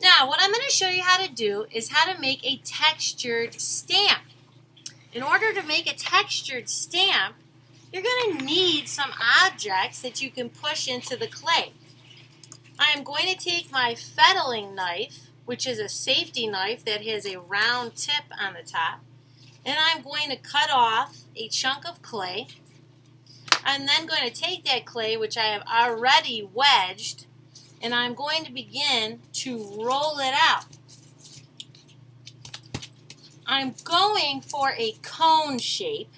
Now, what I'm going to show you how to do is how to make a textured stamp. In order to make a textured stamp, you're going to need some objects that you can push into the clay. I am going to take my fettling knife, which is a safety knife that has a round tip on the top, and I'm going to cut off a chunk of clay. I'm then going to take that clay, which I have already wedged, and I'm going to begin to roll it out. I'm going for a cone shape,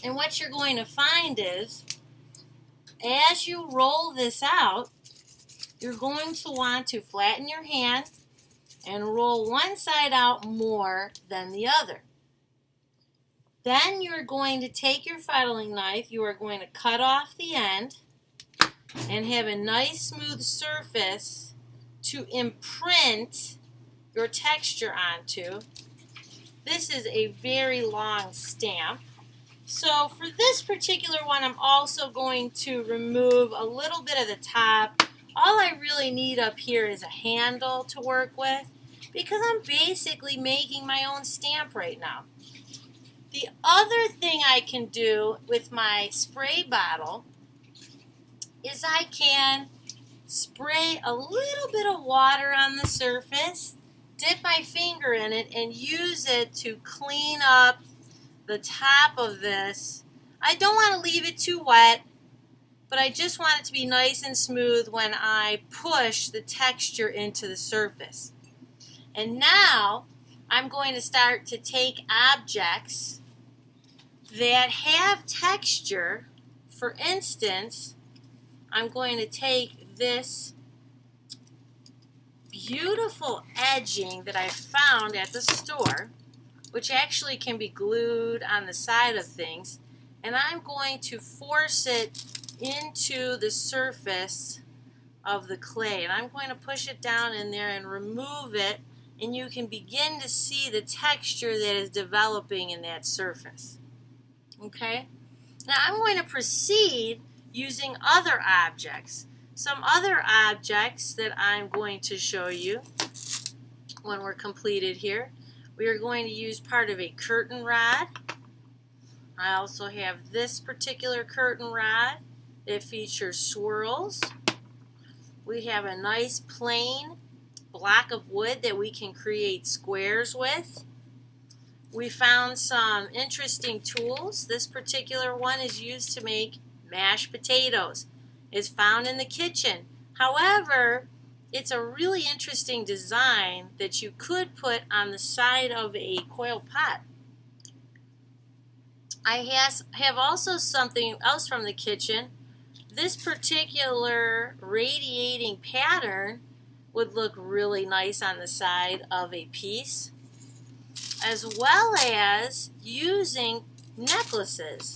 and what you're going to find is, as you roll this out, you're going to want to flatten your hand and roll one side out more than the other. Then you're going to take your fettling knife, you are going to cut off the end and have a nice smooth surface to imprint your texture onto. This is a very long stamp. So for this particular one, I'm also going to remove a little bit of the top. All I really need up here is a handle to work with because I'm basically making my own stamp right now. The other thing I can do with my spray bottle is I can spray a little bit of water on the surface, dip my finger in it, and use it to clean up the top of this. I don't want to leave it too wet, but I just want it to be nice and smooth when I push the texture into the surface. And now I'm going to start to take objects that have texture. For instance, I'm going to take this beautiful edging that I found at the store, which actually can be glued on the side of things, and I'm going to force it into the surface of the clay, and I'm going to push it down in there and remove it, and you can begin to see the texture that is developing in that surface. Okay? Now I'm going to proceed using other objects. Some other objects that I'm going to show you when we're completed here. We are going to use part of a curtain rod. I also have this particular curtain rod that features swirls. We have a nice plain block of wood that we can create squares with. We found some interesting tools. This particular one is used to make mashed potatoes. It's found in the kitchen. However, it's a really interesting design that you could put on the side of a coil pot. I have also something else from the kitchen. This particular radiating pattern would look really nice on the side of a piece, as well as using necklaces.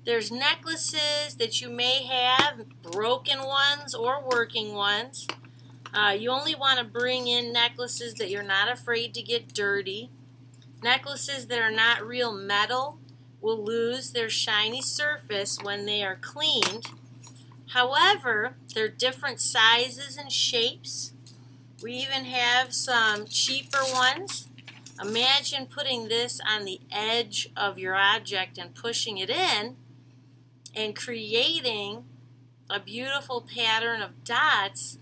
There's necklaces that you may have, broken ones or working ones. You only want to bring in necklaces that you're not afraid to get dirty. Necklaces that are not real metal will lose their shiny surface when they are cleaned. However, they're different sizes and shapes. We even have some cheaper ones. Imagine putting this on the edge of your object and pushing it in and creating a beautiful pattern of dots